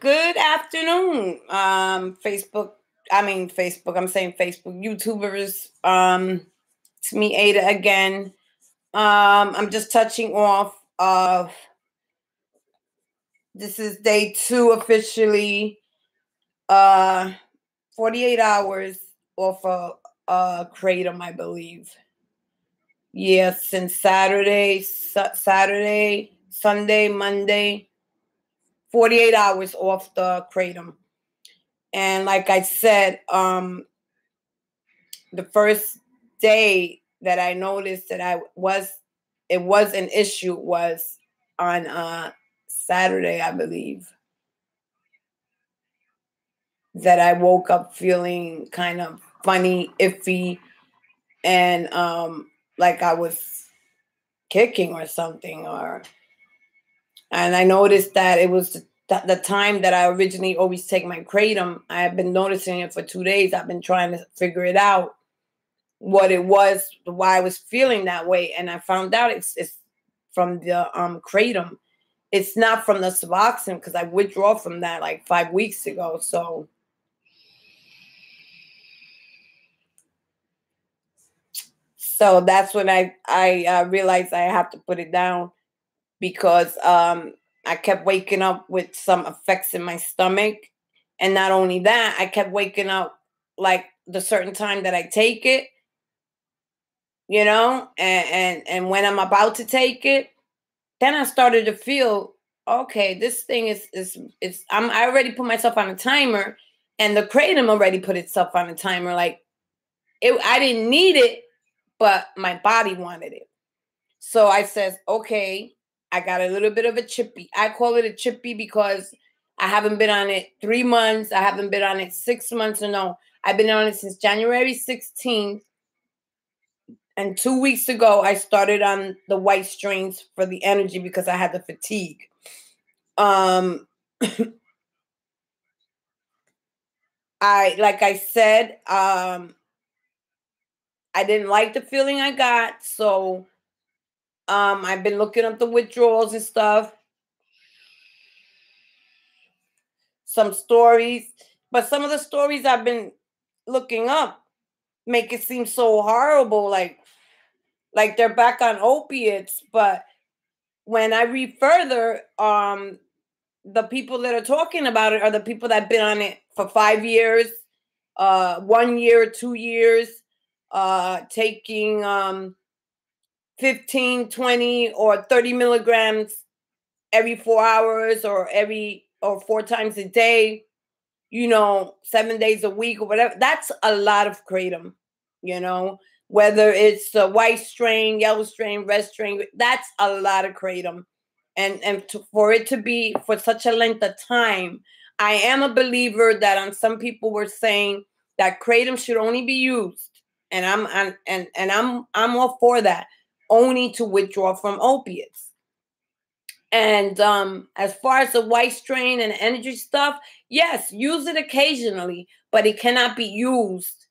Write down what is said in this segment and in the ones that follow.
Good afternoon, I'm saying Facebook YouTubers. It's me, Ada, again. I'm just touching off of this is day 2 officially. 48 hours off Kratom, I believe. Yeah, since Saturday, Sunday, Monday. 48 hours off the Kratom. And like I said, the first day that I noticed that it was an issue was on Saturday, I believe, that I woke up feeling kind of funny, iffy, and like I was kicking or something, and I noticed that it was the time that I originally always take my Kratom. I have been noticing it for 2 days. I've been trying to figure it out, what it was, why I was feeling that way, and I found out it's from the Kratom. It's not from the Suboxen, because I withdrew from that like 5 weeks ago. So that's when I realized I have to put it down, because I kept waking up with some effects in my stomach. And not only that, I kept waking up like the certain time that I take it, and when I'm about to take it, then I started to feel, okay, this thing is I already put myself on a timer, and the Kratom already put itself on a timer. Like I didn't need it, but my body wanted it. So I says, okay, I got a little bit of a chippy. I call it a chippy because I haven't been on it 3 months. I haven't been on it 6 months. No, I've been on it since January 16th. And 2 weeks ago, I started on the white strains for the energy because I had the fatigue. Like I said, I didn't like the feeling I got. So I've been looking up the withdrawals and stuff. Some stories, but some of the stories I've been looking up make it seem so horrible, like they're back on opiates. But when I read further, the people that are talking about it are the people that have been on it for 5 years, 1 year, 2 years, taking 15, 20, or 30 milligrams every 4 hours, or 4 times a day, 7 days a week or whatever. That's a lot of Kratom, whether it's the white strain, yellow strain, red strain, that's a lot of Kratom. And for it to be for such a length of time, I am a believer that some people were saying that Kratom should only be used, and I'm all for that, only to withdraw from opiates. And as far as the white strain and energy stuff, yes, use it occasionally, but it cannot be used.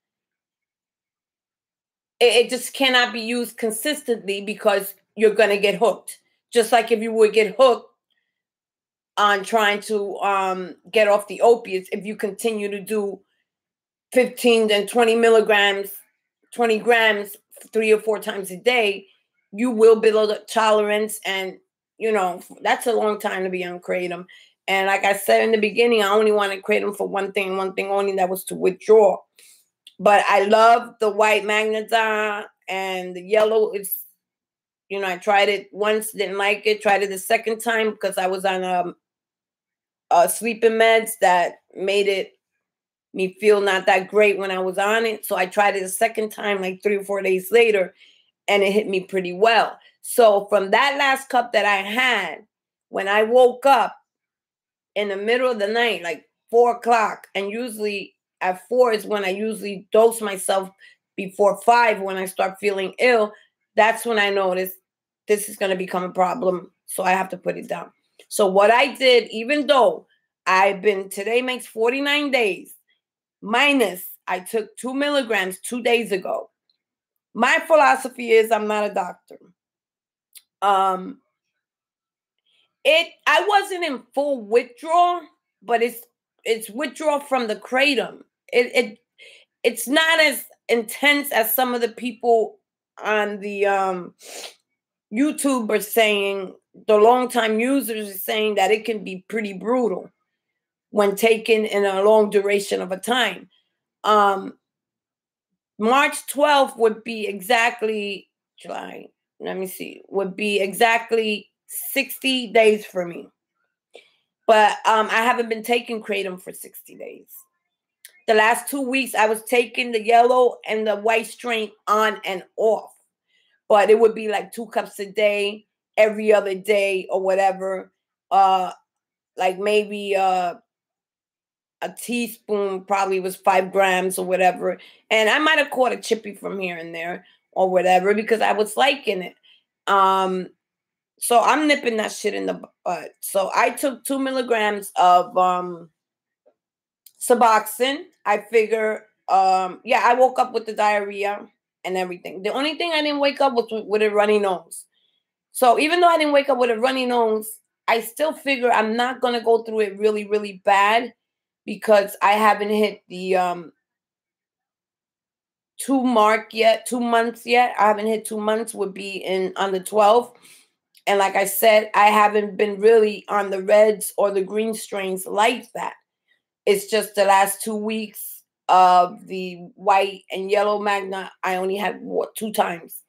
It just cannot be used consistently, because you're going to get hooked. Just like if you would get hooked on trying to get off the opiates, if you continue to do 15 and 20 milligrams, 20 grams 3 or 4 times a day, you will build a tolerance. And that's a long time to be on Kratom. And like I said in the beginning, I only wanted Kratom for one thing only, that was to withdraw. But I love the white magnetized, and the yellow is, I tried it once, didn't like it. Tried it the second time because I was on sleeping meds that made me feel not that great when I was on it. So I tried it a second time, like 3 or 4 days later, and it hit me pretty well. So from that last cup that I had, when I woke up in the middle of the night, like 4 o'clock, and usually at 4 is when I usually dose myself, before 5 when I start feeling ill, that's when I noticed this is going to become a problem. So I have to put it down. So what I did, even though today makes 49 days, minus I took 2 milligrams 2 days ago. My philosophy is, I'm not a doctor. I wasn't in full withdrawal, but it's withdrawal from the kratom. It's not as intense as some of the people on the YouTube are saying. The long time users are saying that it can be pretty brutal when taken in a long duration of a time. March 12th would be exactly July. Let me see. Would be exactly 60 days for me. But I haven't been taking kratom for 60 days. The last 2 weeks, I was taking the yellow and the white strain on and off. But it would be like 2 cups a day, every other day, or whatever. Like maybe a teaspoon probably was 5 grams or whatever. And I might have caught a chippy from here and there or whatever because I was liking it. So I'm nipping that shit in the butt. So I took 2 milligrams of Suboxen. I figure, yeah, I woke up with the diarrhea and everything. The only thing I didn't wake up with a runny nose. So even though I didn't wake up with a runny nose, I still figure I'm not going to go through it really, really bad because I haven't hit the 2 mark yet, 2 months yet. I haven't hit 2 months, would be on the 12th. And like I said, I haven't been really on the reds or the green strains like that. It's just the last 2 weeks of the white and yellow magna. I only had 2 times.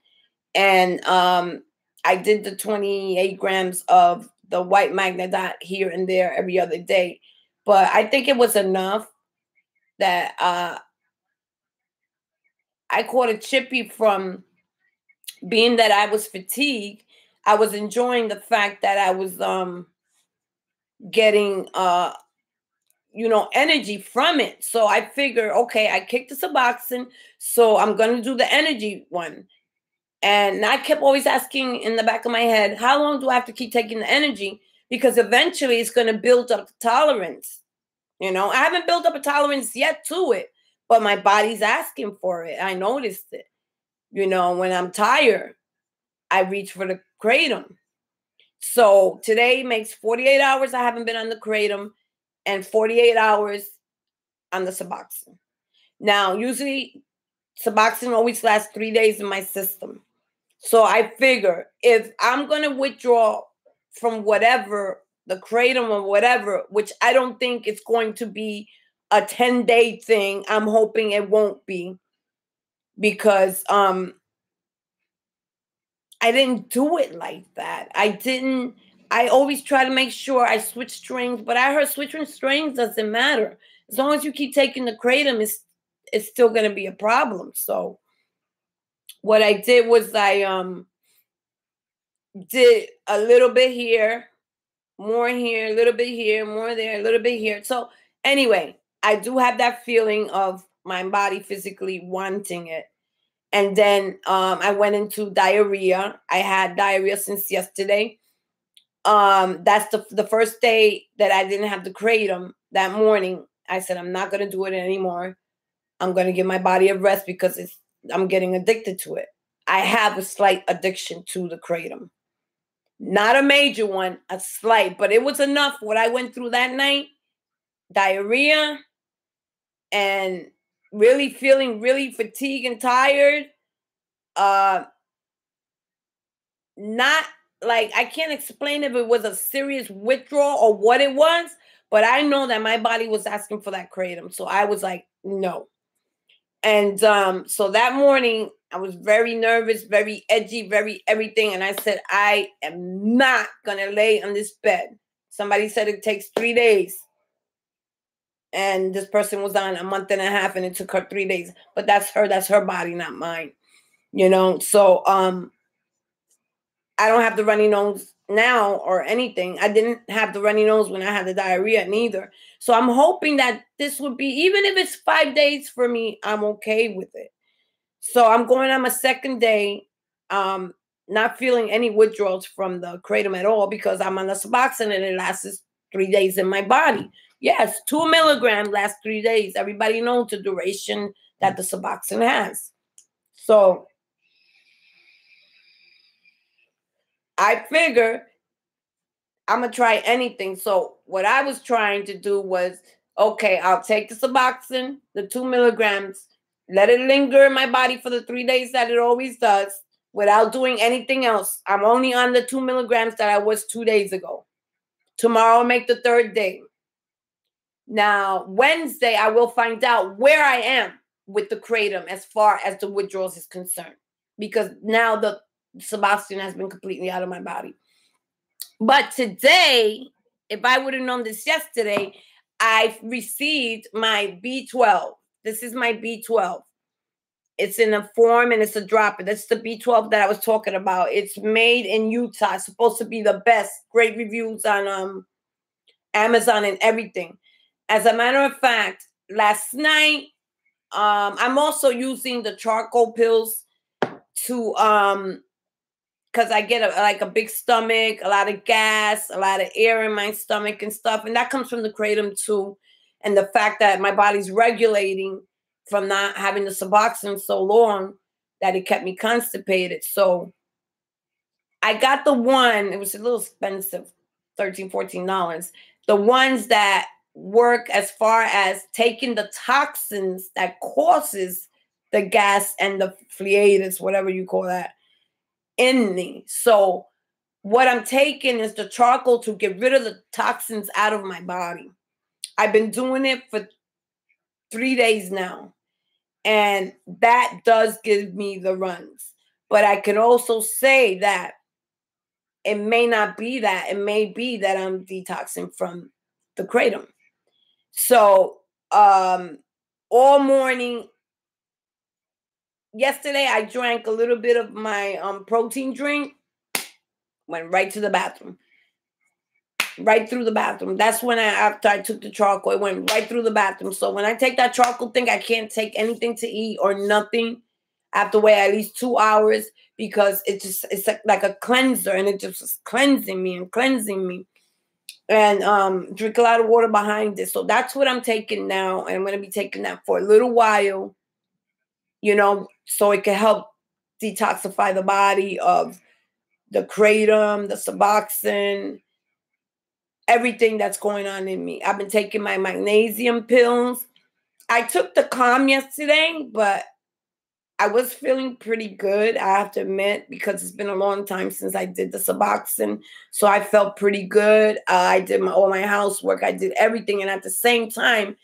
And I did the 28 grams of the white magna dot here and there every other day. But I think it was enough that I caught a chippy from being that I was fatigued. I was enjoying the fact that I was getting energy from it. So I figure, okay, I kicked the Suboxen, so I'm gonna do the energy one. And I kept always asking in the back of my head, how long do I have to keep taking the energy? Because eventually it's gonna build up tolerance. I haven't built up a tolerance yet to it, but my body's asking for it. I noticed it. When I'm tired, I reach for the kratom. So today makes 48 hours I haven't been on the kratom and 48 hours on the Suboxen. Now, usually Suboxen always lasts 3 days in my system. So I figure if I'm going to withdraw from whatever, the kratom or whatever, which I don't think it's going to be a 10-day thing. I'm hoping it won't be because I didn't do it like that. I always try to make sure I switch strains, but I heard switching strains doesn't matter. As long as you keep taking the kratom, it's still going to be a problem. So what I did was I did a little bit here, more here, a little bit here, more there, a little bit here. So anyway, I do have that feeling of my body physically wanting it. And then I went into diarrhea. I had diarrhea since yesterday. That's the first day that I didn't have the kratom. That morning, I said, I'm not going to do it anymore. I'm going to give my body a rest because I'm getting addicted to it. I have a slight addiction to the kratom. Not a major one, a slight, but it was enough. What I went through that night, diarrhea, and really feeling really fatigued and tired. Not like I can't explain if it was a serious withdrawal or what it was, but I know that my body was asking for that kratom. So I was like, no. And so that morning I was very nervous, very edgy, very everything. And I said, I am not gonna lay on this bed. Somebody said it takes 3 days. And this person was on a month and a half and it took her 3 days. But that's her body, not mine. So I don't have the runny nose now or anything. I didn't have the runny nose when I had the diarrhea neither. So I'm hoping that this would be, even if it's 5 days for me, I'm okay with it. So I'm going on my second day, not feeling any withdrawals from the kratom at all because I'm on the Suboxen and it lasts 3 days in my body. Yes, 2 milligrams lasts 3 days. Everybody knows the duration that the Suboxen has. So I figure I'm going to try anything. So what I was trying to do was, okay, I'll take the Suboxen, the 2 milligrams, let it linger in my body for the 3 days that it always does without doing anything else. I'm only on the 2 milligrams that I was 2 days ago. Tomorrow I'll make the 3rd day. Now, Wednesday, I will find out where I am with the Kratom as far as the withdrawals is concerned. Because now the Suboxen has been completely out of my body. But today, if I would have known this yesterday, I received my B12. This is my B12. It's in a form and it's a dropper. That's the B12 that I was talking about. It's made in Utah. It's supposed to be the best. Great reviews on Amazon and everything. As a matter of fact, last night, I'm also using the charcoal pills to because I get a big stomach, a lot of gas, a lot of air in my stomach and stuff. And that comes from the Kratom too. And the fact that my body's regulating from not having the Suboxen so long that it kept me constipated. So I got the one, it was a little expensive, $13, $14. The ones that work as far as taking the toxins that causes the gas and the phleatus, whatever you call that, in me. So what I'm taking is the charcoal to get rid of the toxins out of my body. I've been doing it for 3 days now, and that does give me the runs. But I can also say that it may not be that. It may be that I'm detoxing from the Kratom. So all morning, yesterday I drank a little bit of my protein drink, went right to the bathroom. Right through the bathroom. That's when after I took the charcoal, it went right through the bathroom. So when I take that charcoal thing, I can't take anything to eat or nothing. I have to wait at least 2 hours because it's like a cleanser, and it just is cleansing me and cleansing me. And drink a lot of water behind it. So that's what I'm taking now. And I'm going to be taking that for a little while, so it can help detoxify the body of the Kratom, the Suboxen, everything that's going on in me. I've been taking my magnesium pills. I took the Calm yesterday, but I was feeling pretty good, I have to admit, because it's been a long time since I did the Suboxen. So I felt pretty good. I did all my housework. I did everything. And at the same time,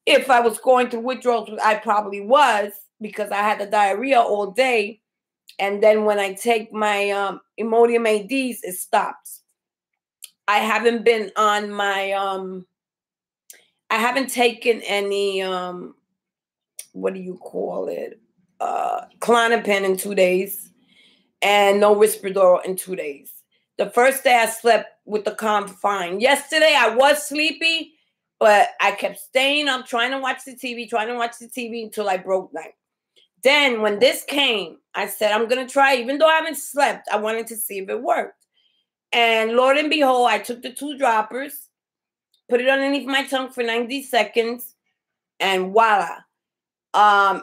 if I was going through withdrawals, I probably was, because I had the diarrhea all day. And then when I take my Imodium ADs, it stops. I haven't been on my I haven't taken any what do you call it? Klonopin in 2 days, and no Risperdal in 2 days. The first day I slept with the Calm fine. Yesterday I was sleepy, but I kept staying up trying to watch the TV until I broke night. Then when this came, I said, I'm going to try, even though I haven't slept, I wanted to see if it worked. And Lord and behold, I took the 2 droppers, put it underneath my tongue for 90 seconds, and voila. I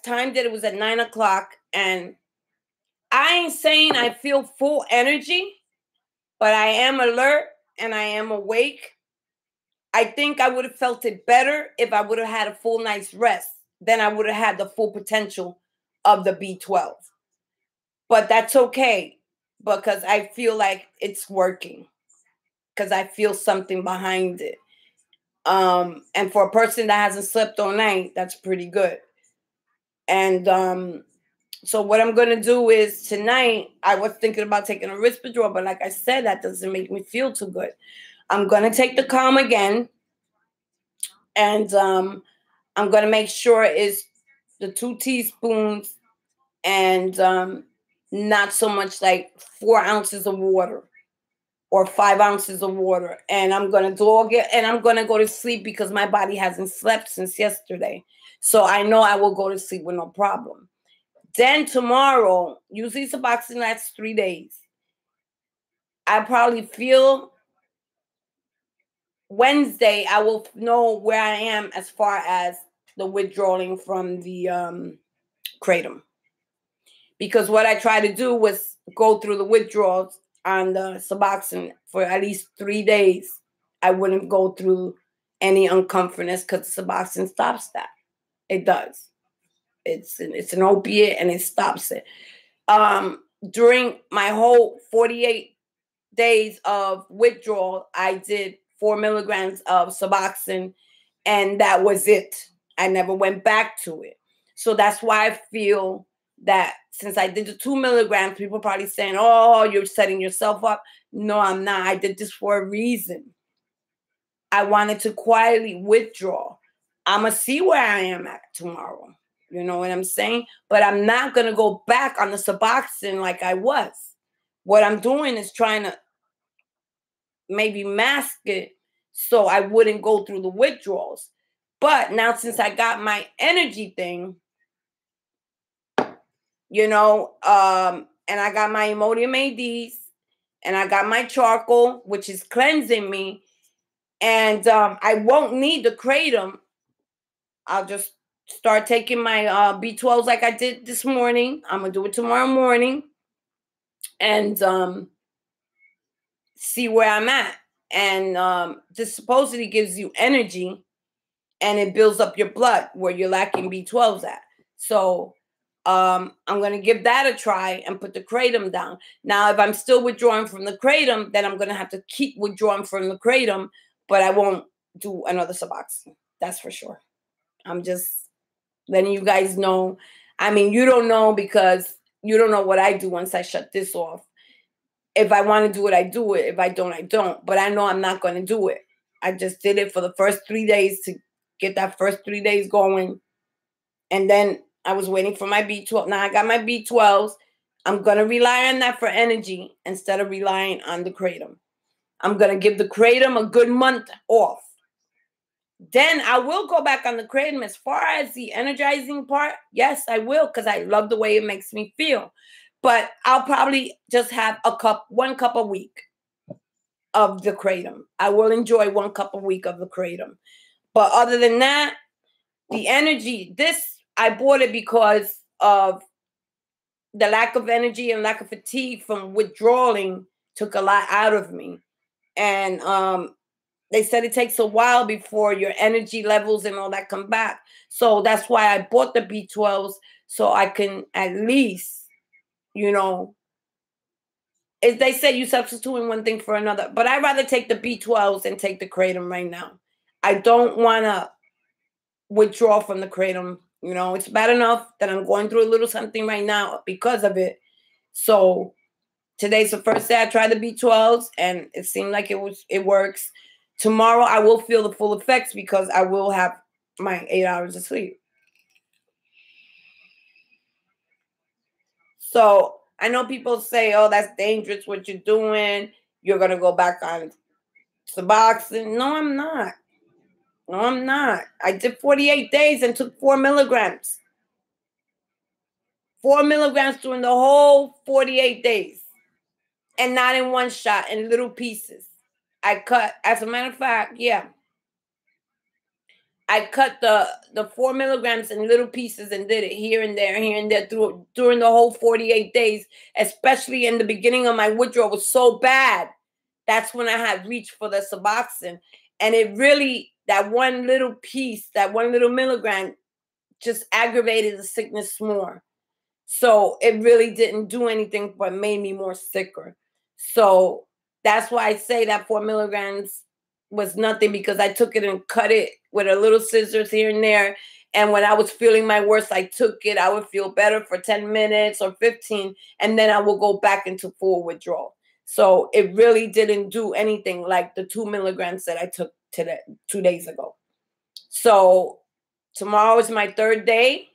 timed it. It was at 9 o'clock, and I ain't saying I feel full energy, but I am alert and I am awake. I think I would have felt it better if I would have had a full night's rest. Then I would have had the full potential of the B12. But that's okay, because I feel like it's working, because I feel something behind it. And for a person that hasn't slept all night, that's pretty good. And so what I'm going to do is tonight, I was thinking about taking a Risperdal, but like I said, that doesn't make me feel too good. I'm going to take the Calm again, and I'm going to make sure it's the 2 teaspoons and not so much, like 4 ounces of water or 5 ounces of water. And I'm going to dog it, and I'm going to go to sleep because my body hasn't slept since yesterday. So I know I will go to sleep with no problem. Then tomorrow, usually Suboxen lasts 3 days. I probably feel Wednesday, I will know where I am as far as the withdrawing from the Kratom. Because what I tried to do was go through the withdrawals on the Suboxen for at least 3 days, I wouldn't go through any uncomfortness, because Suboxen stops that. It does. It's an opiate, and it stops it. During my whole 48 days of withdrawal, I did 4 milligrams of Suboxen, and that was it. I never went back to it. So that's why I feel that since I did the 2 milligrams, people probably saying, oh, you're setting yourself up. No, I'm not. I did this for a reason. I wanted to quietly withdraw. I'm going to see where I am at tomorrow. You know what I'm saying? But I'm not going to go back on the Suboxen like I was. What I'm doing is trying to maybe mask it so I wouldn't go through the withdrawals. But now, since I got my energy thing, you know, and I got my Imodium ADs, and I got my charcoal, which is cleansing me, and I won't need the Kratom. I'll just start taking my B12s like I did this morning. I'm going to do it tomorrow morning, and see where I'm at. And this supposedly gives you energy, and it builds up your blood where you're lacking B12s at. So I'm going to give that a try and put the Kratom down. Now, if I'm still withdrawing from the Kratom, then I'm going to have to keep withdrawing from the Kratom, but I won't do another Suboxen. That's for sure. I'm just letting you guys know. I mean, you don't know, because you don't know what I do once I shut this off. If I want to do it, I do it. If I don't, I don't. But I know I'm not going to do it. I just did it for the first 3 days to get that first 3 days going. And then I was waiting for my B12. Now I got my B12s. I'm going to rely on that for energy instead of relying on the Kratom. I'm going to give the Kratom a good month off. Then I will go back on the Kratom. As far as the energizing part, yes, I will, because I love the way it makes me feel. But I'll probably just have 1 cup a week of the Kratom. I will enjoy 1 cup a week of the Kratom. But other than that, the energy, I bought it because of the lack of energy and lack of fatigue from withdrawing took a lot out of me. And they said it takes a while before your energy levels and all that come back. So that's why I bought the B12s, so I can at least, you know, as they say, you substituting one thing for another. But I'd rather take the B12s and take the Kratom right now. I don't want to withdraw from the Kratom. You know, it's bad enough that I'm going through a little something right now because of it. So today's the first day I tried the B12s, and it seemed like it works. Tomorrow I will feel the full effects because I will have my 8 hours of sleep. So I know people say, oh, that's dangerous what you're doing. You're going to go back on Suboxen. No, I'm not. No, I'm not. I did 48 days and took 4 milligrams. 4 milligrams during the whole 48 days. And not in one shot, in little pieces. I cut, as a matter of fact, yeah. I cut the 4 milligrams in little pieces and did it here and there during the whole 48 days, especially in the beginning of my withdrawal was so bad. That's when I had reached for the Suboxen. And it really, that one little piece, that 1 little milligram just aggravated the sickness more. So it really didn't do anything but made me more sicker. So that's why I say that 4 milligrams was nothing, because I took it and cut it with a little scissors here and there. And when I was feeling my worst, I took it. I would feel better for 10 minutes or 15, and then I will go back into full withdrawal. So it really didn't do anything like the 2 milligrams that I took today, 2 days ago. So tomorrow is my 3rd day.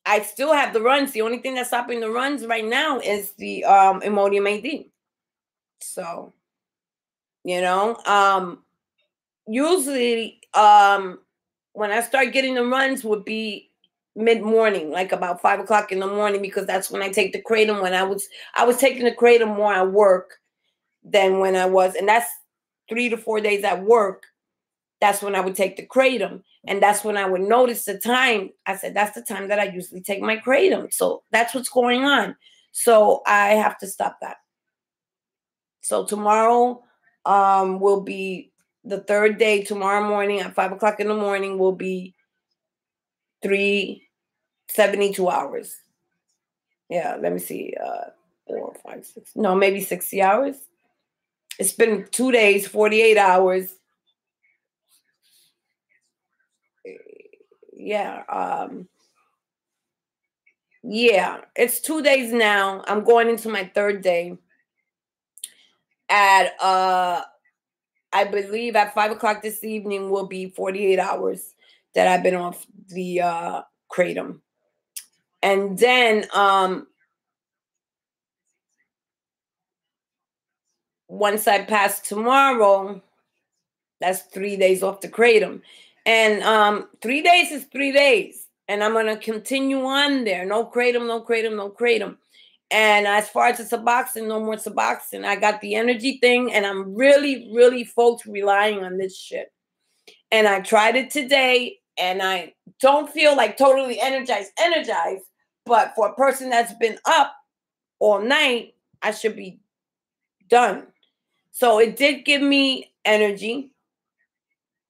I still have the runs. The only thing that's stopping the runs right now is the Imodium AD. So, you know, usually when I start getting the runs would be mid-morning, like about 5 o'clock in the morning, because that's when I take the Kratom. When I was taking the Kratom more at work than when I was, and that's 3 to 4 days at work. That's when I would take the Kratom. And that's when I would notice the time. I said, that's the time that I usually take my Kratom. So that's what's going on. So I have to stop that. So tomorrow will be the third day. Tomorrow morning at 5 o'clock in the morning will be 72 hours. Yeah, let me see. 4, 5, 6. No, maybe 60 hours. It's been 2 days, 48 hours. Yeah. Yeah, it's 2 days now. I'm going into my third day. At I believe at 5 o'clock this evening will be 48 hours that I've been off the Kratom. And then once I pass tomorrow, that's 3 days off the Kratom. And 3 days is 3 days. And I'm gonna continue on there. No Kratom, no Kratom, no Kratom. And as far as the Suboxen, no more Suboxen. I got the energy thing, and I'm really, really, folks, relying on this shit. And I tried it today, and I don't feel like totally energized. But for a person that's been up all night, I should be done. So it did give me energy.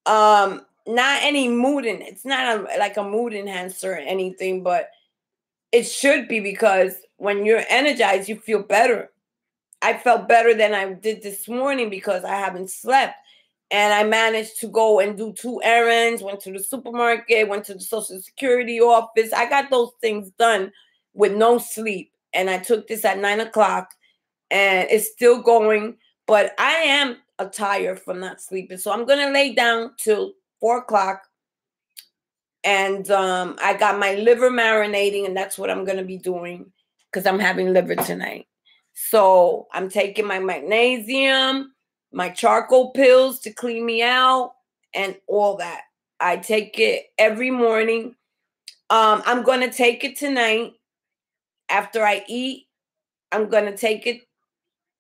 Not any mood in it. It's not like a mood enhancer or anything, but it should be, because when you're energized, you feel better. I felt better than I did this morning because I haven't slept. And I managed to go and do 2 errands, went to the supermarket, went to the Social Security office. I got those things done with no sleep. And I took this at 9 o'clock, and it's still going. But I am tired from not sleeping. So I'm going to lay down till 4 o'clock. And I got my liver marinating, and that's what I'm going to be doing because I'm having liver tonight. So I'm taking my magnesium, my charcoal pills to clean me out, and all that. I take it every morning. I'm going to take it tonight after I eat. I'm going to take it.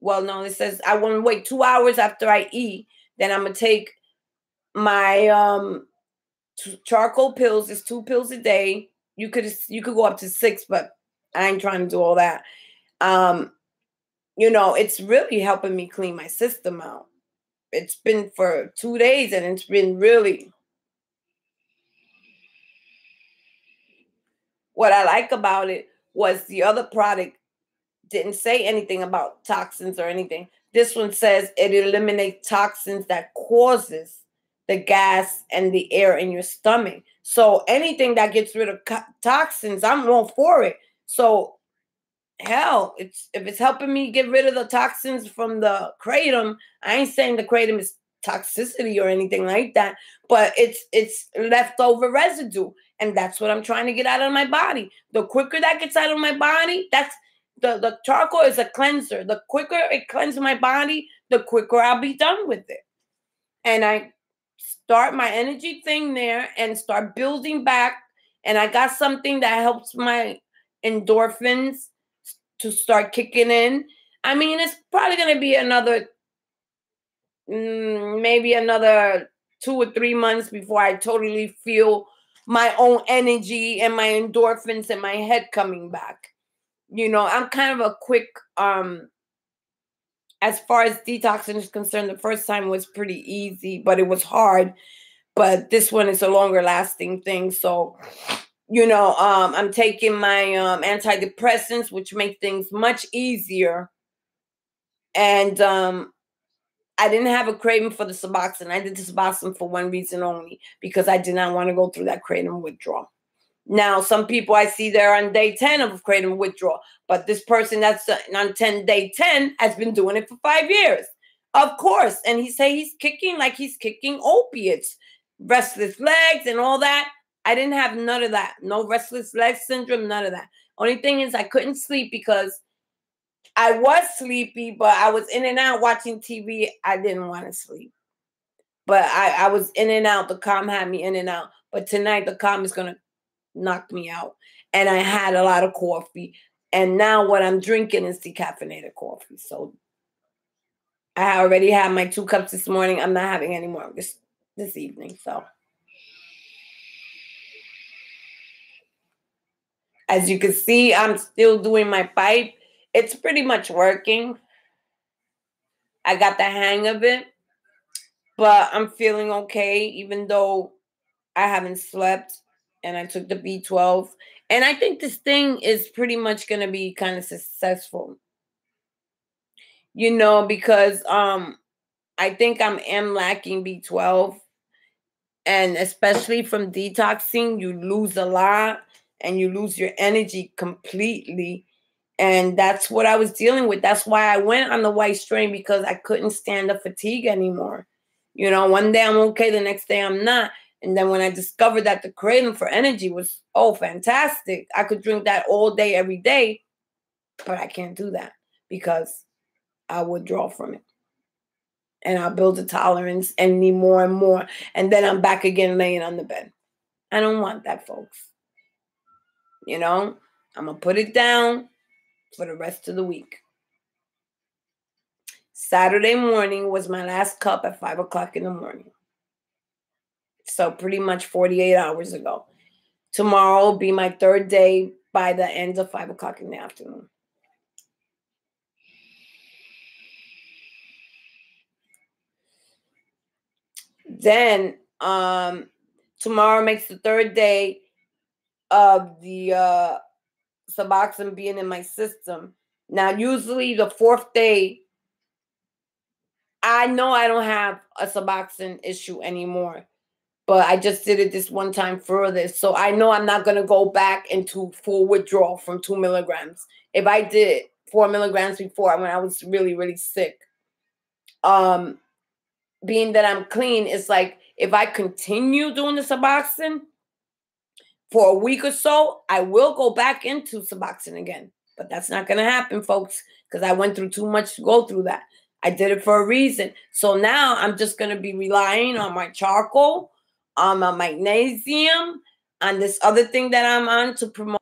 Well, no, it says I want to wait 2 hours after I eat. Then I'm going to take my charcoal pills. It's 2 pills a day. You could go up to 6, but I ain't trying to do all that. It's really helping me clean my system out. It's been for 2 days, and it's been really. What I like about it was the other product didn't say anything about toxins or anything. This one says it eliminates toxins that causes the gas and the air in your stomach. So anything that gets rid of toxins, I'm all for it. So hell, if it's helping me get rid of the toxins from the Kratom, I ain't saying the Kratom is toxicity or anything like that, but it's leftover residue, and that's what I'm trying to get out of my body. The quicker that gets out of my body, that's the charcoal is a cleanser. The quicker it cleanses my body, the quicker I'll be done with it. And I start my energy thing there and start building back. And I got something that helps my endorphins to start kicking in. I mean, it's probably going to be maybe another 2 or 3 months before I totally feel my own energy and my endorphins and my head coming back. I'm kind of a quick, as far as detoxing is concerned, the first time was pretty easy, but it was hard. But this one is a longer lasting thing. So, I'm taking my antidepressants, which make things much easier. And I didn't have a craving for the Suboxen. I did the Suboxen for one reason only, because I did not want to go through that Kratom withdrawal. Now, some people I see they're on day 10 of Kratom withdrawal, but this person that's on day 10 has been doing it for 5 years. Of course. And he say he's kicking like he's kicking opiates, restless legs and all that. I didn't have none of that. No restless leg syndrome, none of that. Only thing is I couldn't sleep because I was sleepy, but I was in and out watching TV. I didn't want to sleep. But I was in and out. The calm had me in and out. But tonight the calm is going to knock me out. And I had a lot of coffee. And now what I'm drinking is decaffeinated coffee. So I already had my 2 cups this morning. I'm not having any more this evening. So as you can see, I'm still doing my pipe. It's pretty much working. I got the hang of it, but I'm feeling okay, even though I haven't slept and I took the B12. And I think this thing is pretty much going to be kind of successful, because I think am lacking B12, and especially from detoxing, you lose a lot and you lose your energy completely. And that's what I was dealing with. That's why I went on the white strain, because I couldn't stand the fatigue anymore. One day I'm okay, the next day I'm not. And then when I discovered that the Kratom for energy was, fantastic. I could drink that all day, every day, but I can't do that because I withdraw from it. And I'll build a tolerance and need more and more. And then I'm back again laying on the bed. I don't want that, folks. I'm going to put it down for the rest of the week. Saturday morning was my last cup at 5 o'clock in the morning. So pretty much 48 hours ago. Tomorrow will be my third day by the end of 5 o'clock in the afternoon. Then tomorrow makes the third day of the Suboxen being in my system. Now, usually the fourth day, I know I don't have a Suboxen issue anymore, but I just did it this one time further. So I know I'm not going to go back into full withdrawal from 2 milligrams. If I did 4 milligrams before, when I was really, really sick, being that I'm clean, it's like if I continue doing the Suboxen for a week or so, I will go back into Suboxen again. But that's not going to happen, folks, because I went through too much to go through that. I did it for a reason. So now I'm just going to be relying on my charcoal, on my magnesium, on this other thing that I'm on to promote